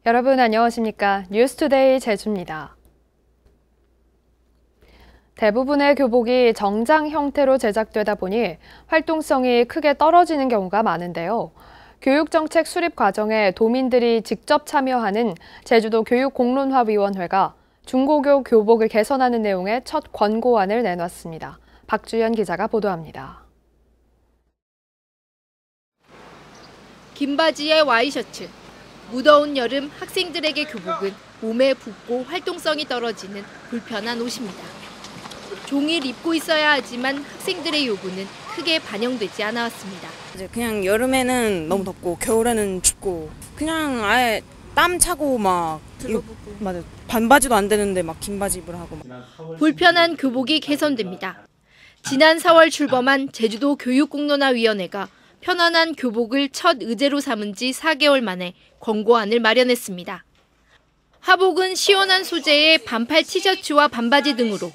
여러분 안녕하십니까? 뉴스투데이 제주입니다. 대부분의 교복이 정장 형태로 제작되다 보니 활동성이 크게 떨어지는 경우가 많은데요. 교육정책 수립 과정에 도민들이 직접 참여하는 제주도 교육공론화위원회가 중고교 교복을 개선하는 내용의 첫 권고안을 내놨습니다. 박주연 기자가 보도합니다. 긴 바지에 와이셔츠, 무더운 여름 학생들에게 교복은 몸에 붓고 활동성이 떨어지는 불편한 옷입니다. 종일 입고 있어야 하지만 학생들의 요구는 크게 반영되지 않아왔습니다. 그냥 여름에는 너무 덥고 겨울에는 춥고 그냥 아예 땀 차고 막 맞아 반바지도 안 되는데 막 긴 바지 입으라 하고 불편한 교복이 개선됩니다. 지난 4월 출범한 제주도 교육공론화위원회가 편안한 교복을 첫 의제로 삼은 지 4개월 만에 권고안을 마련했습니다. 하복은 시원한 소재의 반팔 티셔츠와 반바지 등으로,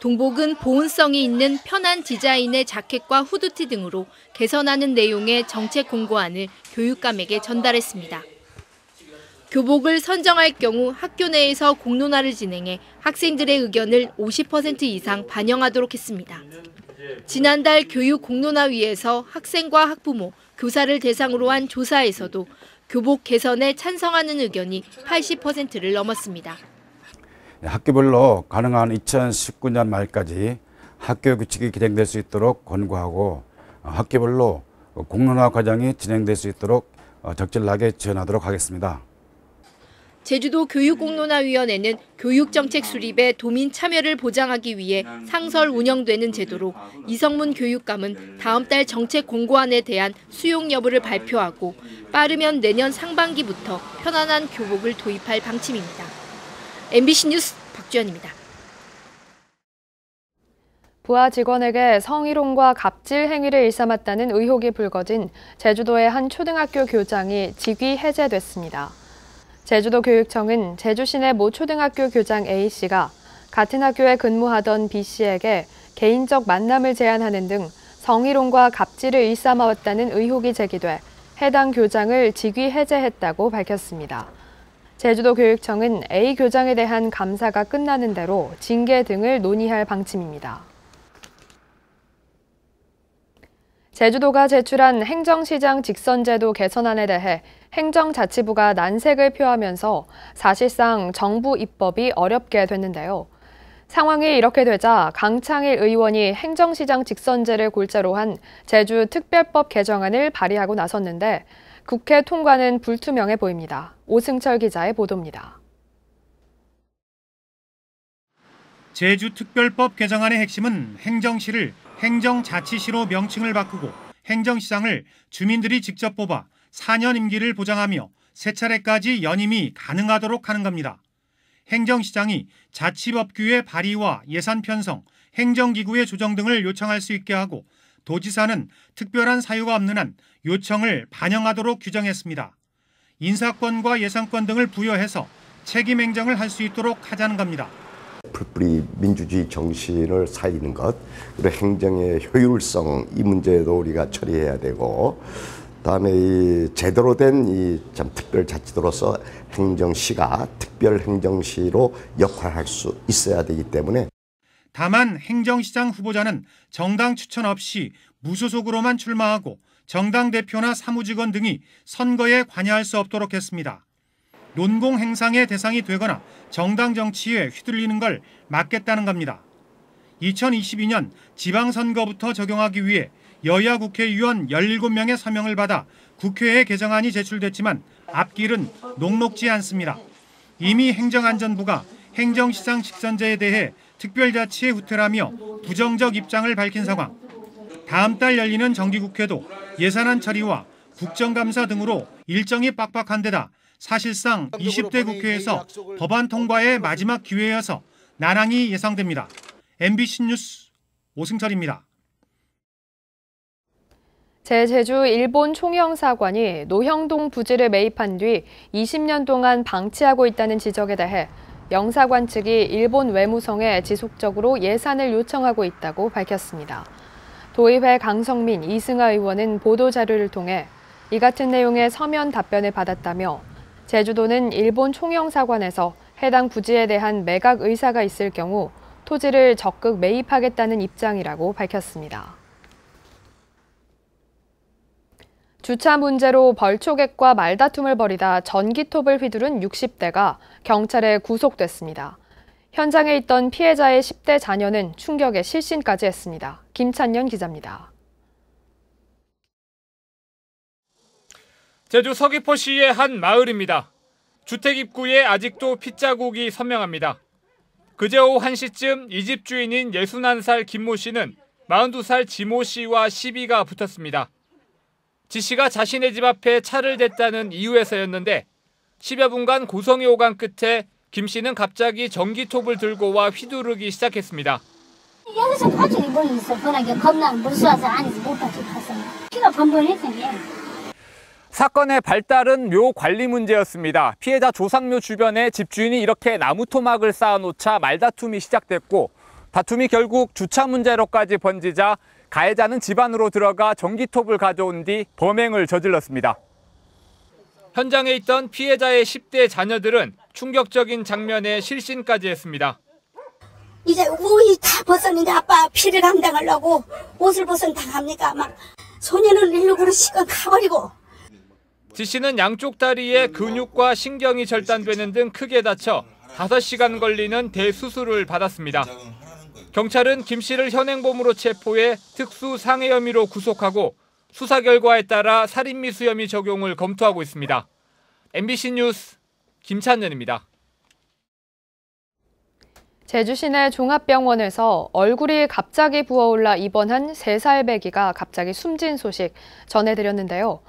동복은 보온성이 있는 편한 디자인의 자켓과 후드티 등으로 개선하는 내용의 정책 권고안을 교육감에게 전달했습니다. 교복을 선정할 경우 학교 내에서 공론화를 진행해 학생들의 의견을 50% 이상 반영하도록 했습니다. 지난달 교육공론화위에서 학생과 학부모, 교사를 대상으로 한 조사에서도 교복 개선에 찬성하는 의견이 80%를 넘었습니다. 학교별로 가능한 2019년 말까지 학교 규칙이 개정될 수 있도록 권고하고 학교별로 공론화 과정이 진행될 수 있도록 적절하게 지원하도록 하겠습니다. 제주도 교육공론화위원회는 교육정책 수립에 도민 참여를 보장하기 위해 상설 운영되는 제도로 이성문 교육감은 다음 달 정책 권고안에 대한 수용 여부를 발표하고 빠르면 내년 상반기부터 편안한 교복을 도입할 방침입니다. MBC 뉴스 박주연입니다. 부하 직원에게 성희롱과 갑질 행위를 일삼았다는 의혹이 불거진 제주도의 한 초등학교 교장이 직위 해제됐습니다. 제주도 교육청은 제주시내 모 초등학교 교장 A씨가 같은 학교에 근무하던 B씨에게 개인적 만남을 제안하는 등 성희롱과 갑질을 일삼아왔다는 의혹이 제기돼 해당 교장을 직위 해제했다고 밝혔습니다. 제주도 교육청은 A 교장에 대한 감사가 끝나는 대로 징계 등을 논의할 방침입니다. 제주도가 제출한 행정시장 직선제도 개선안에 대해 행정자치부가 난색을 표하면서 사실상 정부 입법이 어렵게 됐는데요. 상황이 이렇게 되자 강창일 의원이 행정시장 직선제를 골자로 한 제주 특별법 개정안을 발의하고 나섰는데 국회 통과는 불투명해 보입니다. 오승철 기자의 보도입니다. 제주 특별법 개정안의 핵심은 행정시를 행정자치시로 명칭을 바꾸고 행정시장을 주민들이 직접 뽑아 4년 임기를 보장하며 3차례까지 연임이 가능하도록 하는 겁니다. 행정시장이 자치법규의 발의와 예산 편성, 행정기구의 조정 등을 요청할 수 있게 하고 도지사는 특별한 사유가 없는 한 요청을 반영하도록 규정했습니다. 인사권과 예산권 등을 부여해서 책임 행정을 할 수 있도록 하자는 겁니다. 풀뿌리 민주주의 정신을 살리는 것, 그리고 행정의 효율성, 이 문제도 우리가 처리해야 되고, 그다음에 이 제대로 된 이 참 특별자치도로서 행정시가 특별행정시로 역할할 수 있어야 되기 때문에. 다만 행정시장 후보자는 정당 추천 없이 무소속으로만 출마하고 정당 대표나 사무직원 등이 선거에 관여할 수 없도록 했습니다. 논공 행상의 대상이 되거나 정당 정치에 휘둘리는 걸 막겠다는 겁니다. 2022년 지방선거부터 적용하기 위해 여야 국회의원 17명의 서명을 받아 국회에 개정안이 제출됐지만 앞길은 녹록지 않습니다. 이미 행정안전부가 행정시장 직선제에 대해 특별자치의 후퇴라며 부정적 입장을 밝힌 상황. 다음 달 열리는 정기국회도 예산안 처리와 국정감사 등으로 일정이 빡빡한 데다 사실상 20대 국회에서 법안 통과의 마지막 기회여서 난항이 예상됩니다. MBC 뉴스 오승철입니다. 제주 일본 총영사관이 노형동 부지를 매입한 뒤 20년 동안 방치하고 있다는 지적에 대해 영사관 측이 일본 외무성에 지속적으로 예산을 요청하고 있다고 밝혔습니다. 도의회 강성민, 이승하 의원은 보도자료를 통해 이 같은 내용의 서면 답변을 받았다며 제주도는 일본 총영사관에서 해당 부지에 대한 매각 의사가 있을 경우 토지를 적극 매입하겠다는 입장이라고 밝혔습니다. 주차 문제로 벌초객과 말다툼을 벌이다 전기톱을 휘두른 60대가 경찰에 구속됐습니다. 현장에 있던 피해자의 10대 자녀는 충격에 실신까지 했습니다. 김찬년 기자입니다. 제주 서귀포시의 한 마을입니다. 주택 입구에 아직도 핏자국이 선명합니다. 그제 오후 1시쯤 이 집 주인인 61살 김모 씨는 42살 지모 씨와 시비가 붙었습니다. 지 씨가 자신의 집 앞에 차를 댔다는 이유에서였는데 10여 분간 고성이 오간 끝에 김 씨는 갑자기 전기톱을 들고 와 휘두르기 시작했습니다. 여기서 가족이 뭐 있어. 그러니까 겁나 무서워서 안에서 못 가져갔어요. 피가 번번했어요. 사건의 발달은 묘 관리 문제였습니다. 피해자 조상묘 주변에 집주인이 이렇게 나무 토막을 쌓아놓자 말다툼이 시작됐고 다툼이 결국 주차 문제로까지 번지자 가해자는 집 안으로 들어가 전기톱을 가져온 뒤 범행을 저질렀습니다. 현장에 있던 피해자의 10대 자녀들은 충격적인 장면에 실신까지 했습니다. 이제 우이 다 벗었는데 아빠 피를 감당하려고 옷을 벗은 다 갑니까? 막 소녀는 일부러 시간 가버리고. 지 씨는 양쪽 다리에 근육과 신경이 절단되는 등 크게 다쳐 5시간 걸리는 대수술을 받았습니다. 경찰은 김 씨를 현행범으로 체포해 특수 상해 혐의로 구속하고 수사 결과에 따라 살인미수 혐의 적용을 검토하고 있습니다. MBC 뉴스 김찬년입니다. 제주 시내 종합병원에서 얼굴이 갑자기 부어올라 입원한 3살 배기가 갑자기 숨진 소식 전해드렸는데요.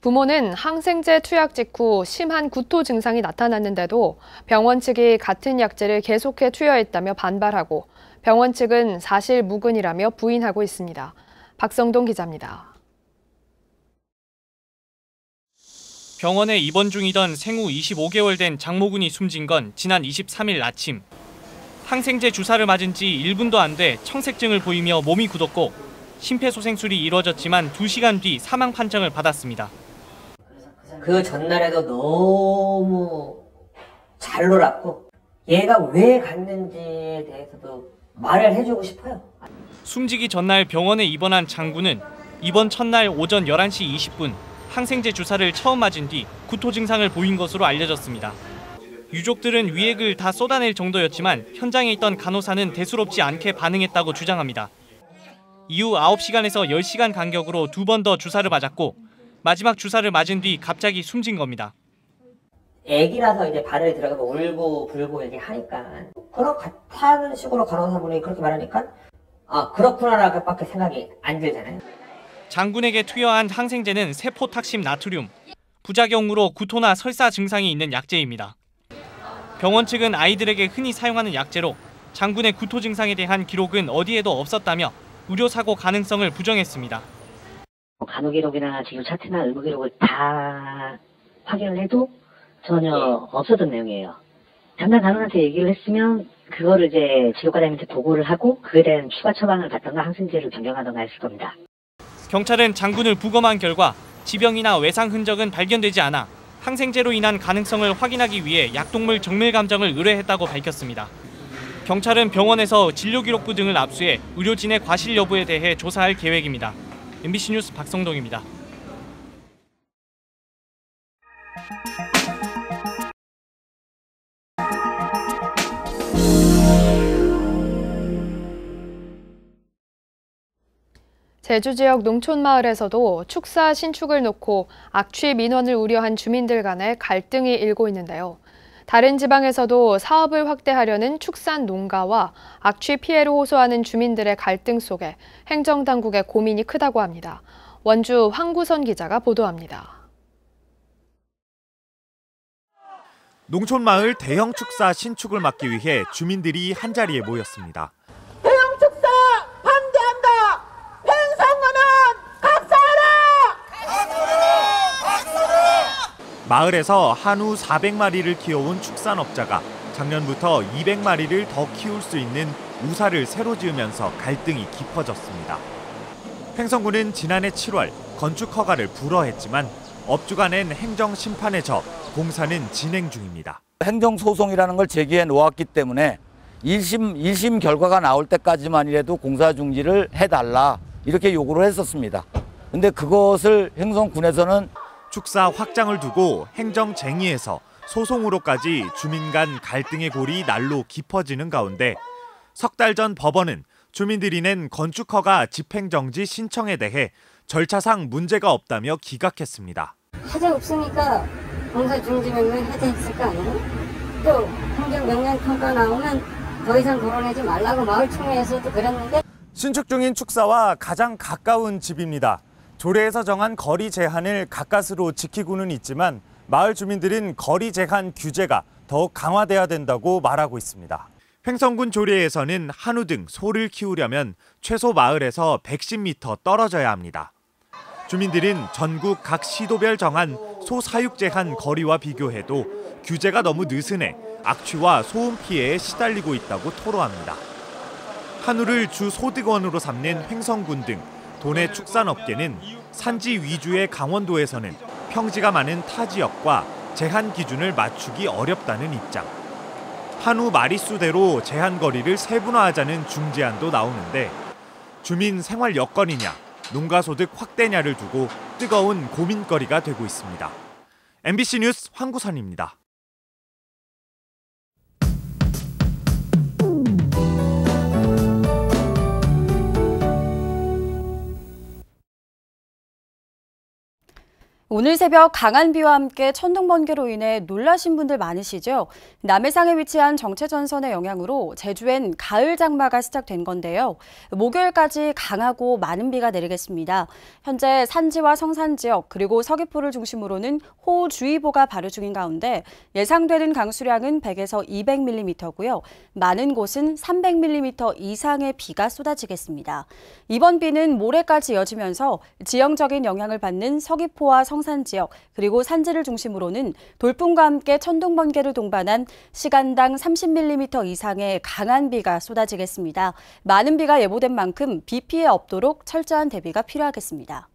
부모는 항생제 투약 직후 심한 구토 증상이 나타났는데도 병원 측이 같은 약제를 계속해 투여했다며 반발하고 병원 측은 사실 무근이라며 부인하고 있습니다. 박성동 기자입니다. 병원에 입원 중이던 생후 25개월 된 장모군이 숨진 건 지난 23일 아침. 항생제 주사를 맞은 지 1분도 안 돼 청색증을 보이며 몸이 굳었고 심폐소생술이 이루어졌지만 2시간 뒤 사망 판정을 받았습니다. 그 전날에도 너무 잘 놀았고 얘가 왜 갔는지에 대해서도 말을 해주고 싶어요. 숨지기 전날 병원에 입원한 장군은 입원 첫날 오전 11시 20분 항생제 주사를 처음 맞은 뒤 구토 증상을 보인 것으로 알려졌습니다. 유족들은 위액을 다 쏟아낼 정도였지만 현장에 있던 간호사는 대수롭지 않게 반응했다고 주장합니다. 이후 9시간에서 10시간 간격으로 2번 더 주사를 맞았고 마지막 주사를 맞은 뒤 갑자기 숨진 겁니다. 애기라서 이제 발을 들어가면 울고 불고 이렇게 하니까 그렇다는 식으로 간호사분이 그렇게 말하니까 아 그렇구나라고밖에 생각이 안 들잖아요. 장군에게 투여한 항생제는 세포탁심 나트륨, 부작용으로 구토나 설사 증상이 있는 약제입니다. 병원 측은 아이들에게 흔히 사용하는 약제로 장군의 구토 증상에 대한 기록은 어디에도 없었다며 의료사고 가능성을 부정했습니다. 간호기록이나 진료 차트나 의무기록을 다 확인을 해도 전혀 없었던 내용이에요. 담당 간호사한테 얘기를 했으면 그거를 이제 지역과장님한테 보고를 하고 그에 대한 추가 처방을 받던가 항생제를 변경하던가 했을 겁니다. 경찰은 장군을 부검한 결과 지병이나 외상 흔적은 발견되지 않아 항생제로 인한 가능성을 확인하기 위해 약동물 정밀 감정을 의뢰했다고 밝혔습니다. 경찰은 병원에서 진료기록부 등을 압수해 의료진의 과실 여부에 대해 조사할 계획입니다. MBC 뉴스 박성동입니다. 제주 지역 농촌 마을에서도 축사 신축을 놓고 악취 민원을 우려한 주민들 간의 갈등이 일고 있는데요. 다른 지방에서도 사업을 확대하려는 축산 농가와 악취 피해를 호소하는 주민들의 갈등 속에 행정당국의 고민이 크다고 합니다. 원주 황구선 기자가 보도합니다. 농촌마을 대형 축사 신축을 막기 위해 주민들이 한자리에 모였습니다. 대형 축사 반대한다! 횡성군은 각서하라! 마을에서 한우 400마리를 키워온 축산업자가 작년부터 200마리를 더 키울 수 있는 우사를 새로 지으면서 갈등이 깊어졌습니다. 횡성군은 지난해 7월 건축 허가를 불허했지만 업주가 낸 행정심판에 져 공사는 진행 중입니다. 행정소송이라는 걸 제기해 놓았기 때문에 1심 결과가 나올 때까지만이라도 공사 중지를 해달라 이렇게 요구를 했었습니다. 근데 그것을 횡성군에서는 축사 확장을 두고 행정쟁의에서 소송으로까지 주민 간 갈등의 골이 날로 깊어지는 가운데 석 달 전 법원은 주민들이 낸 건축허가 집행정지 신청에 대해 절차상 문제가 없다며 기각했습니다. 해제 없으니까 공사 중지 명령 해제했을 거 아니에요? 또 행정명령 통과 나오면 더 이상 도로내지 말라고 마을총회에서도 그랬는데 신축 중인 축사와 가장 가까운 집입니다. 조례에서 정한 거리 제한을 가까스로 지키고는 있지만 마을 주민들은 거리 제한 규제가 더욱 강화돼야 된다고 말하고 있습니다. 횡성군 조례에서는 한우 등 소를 키우려면 최소 마을에서 110m 떨어져야 합니다. 주민들은 전국 각 시도별 정한 소 사육 제한 거리와 비교해도 규제가 너무 느슨해 악취와 소음 피해에 시달리고 있다고 토로합니다. 한우를 주 소득원으로 삼는 횡성군 등 도내 축산업계는 산지 위주의 강원도에서는 평지가 많은 타 지역과 제한 기준을 맞추기 어렵다는 입장. 한우 마리수대로 제한 거리를 세분화하자는 중재안도 나오는데 주민 생활 여건이냐, 농가소득 확대냐를 두고 뜨거운 고민거리가 되고 있습니다. MBC 뉴스 황구선입니다. 오늘 새벽 강한 비와 함께 천둥 번개로 인해 놀라신 분들 많으시죠? 남해상에 위치한 정체전선의 영향으로 제주엔 가을 장마가 시작된 건데요. 목요일까지 강하고 많은 비가 내리겠습니다. 현재 산지와 성산 지역 그리고 서귀포를 중심으로는 호우주의보가 발효 중인 가운데 예상되는 강수량은 100에서 200mm고요. 많은 곳은 300mm 이상의 비가 쏟아지겠습니다. 이번 비는 모레까지 이어지면서 지형적인 영향을 받는 서귀포와 성산 지역 그리고 산지를 중심으로는 돌풍과 함께 천둥 번개를 동반한 시간당 30mm 이상의 강한 비가 쏟아지겠습니다. 많은 비가 예보된 만큼 비 피해 없도록 철저한 대비가 필요하겠습니다.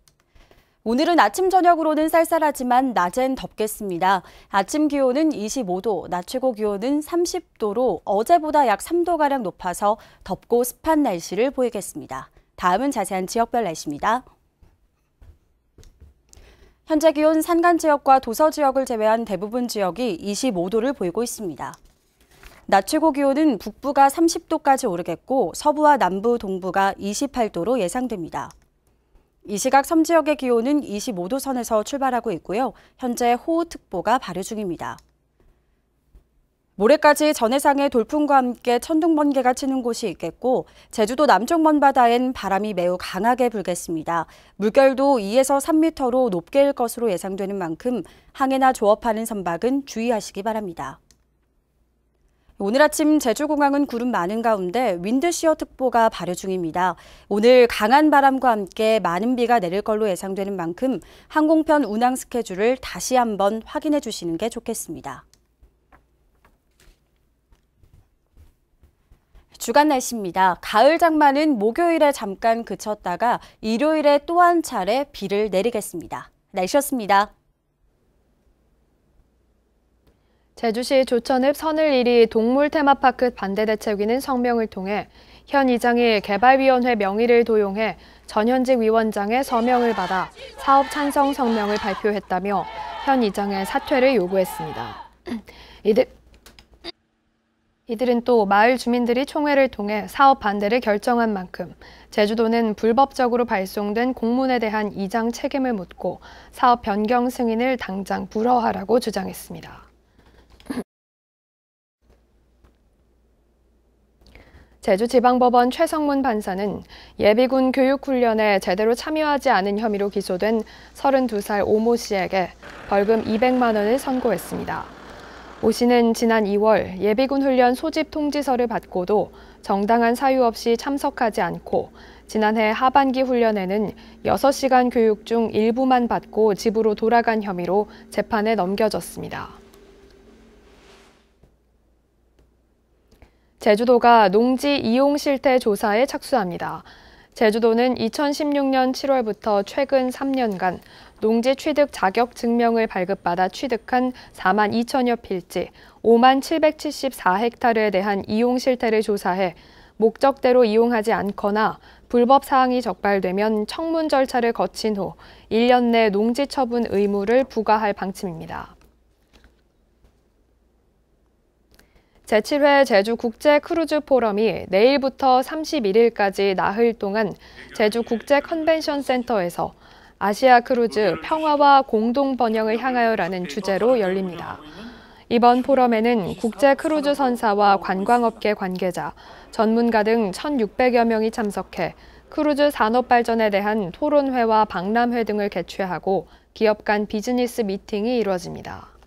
오늘은 아침 저녁으로는 쌀쌀하지만 낮엔 덥겠습니다. 아침 기온은 25도, 낮 최고 기온은 30도로 어제보다 약 3도가량 높아서 덥고 습한 날씨를 보이겠습니다. 다음은 자세한 지역별 날씨입니다. 현재 기온 산간 지역과 도서 지역을 제외한 대부분 지역이 25도를 보이고 있습니다. 낮 최고 기온은 북부가 30도까지 오르겠고 서부와 남부, 동부가 28도로 예상됩니다. 이 시각 섬 지역의 기온은 25도 선에서 출발하고 있고요. 현재 호우특보가 발효 중입니다. 모레까지 전해상에 돌풍과 함께 천둥 번개가 치는 곳이 있겠고 제주도 남쪽 먼바다엔 바람이 매우 강하게 불겠습니다. 물결도 2에서 3m로 높게 일 것으로 예상되는 만큼 항해나 조업하는 선박은 주의하시기 바랍니다. 오늘 아침 제주공항은 구름 많은 가운데 윈드시어 특보가 발효 중입니다. 오늘 강한 바람과 함께 많은 비가 내릴 걸로 예상되는 만큼 항공편 운항 스케줄을 다시 한번 확인해 주시는 게 좋겠습니다. 주간 날씨입니다. 가을 장마는 목요일에 잠깐 그쳤다가 일요일에 또 한 차례 비를 내리겠습니다. 날씨였습니다. 제주시 조천읍 선을 1위 동물 테마파크 반대대책위는 성명을 통해 현 이장이 개발위원회 명의를 도용해 전현직 위원장의 서명을 받아 사업 찬성 성명을 발표했다며 현 이장의 사퇴를 요구했습니다. 이들은 또 마을 주민들이 총회를 통해 사업 반대를 결정한 만큼 제주도는 불법적으로 발송된 공문에 대한 이장 책임을 묻고 사업 변경 승인을 당장 불허하라고 주장했습니다. 제주지방법원 최성문 판사는 예비군 교육훈련에 제대로 참여하지 않은 혐의로 기소된 32살 오모 씨에게 벌금 200만 원을 선고했습니다. 오 씨는 지난 2월 예비군 훈련 소집 통지서를 받고도 정당한 사유 없이 참석하지 않고 지난해 하반기 훈련에는 6시간 교육 중 일부만 받고 집으로 돌아간 혐의로 재판에 넘겨졌습니다. 제주도가 농지 이용 실태 조사에 착수합니다. 제주도는 2016년 7월부터 최근 3년간 농지 취득 자격 증명을 발급받아 취득한 4만 2천여 필지, 5만 774헥타르에 대한 이용 실태를 조사해 목적대로 이용하지 않거나 불법 사항이 적발되면 청문 절차를 거친 후 1년 내 농지 처분 의무를 부과할 방침입니다. 제7회 제주국제크루즈 내일부터 31일까지 나흘 동안 제주국제컨벤션센터에서 아시아 크루즈 평화와 공동 번영을 향하여라는 주제로 열립니다. 이번 포럼에는 국제 크루즈 선사와 관광업계 관계자, 전문가 등 1,600여 명이 참석해 크루즈 산업 발전에 대한 토론회와 박람회 등을 개최하고 기업 간 비즈니스 미팅이 이루어집니다.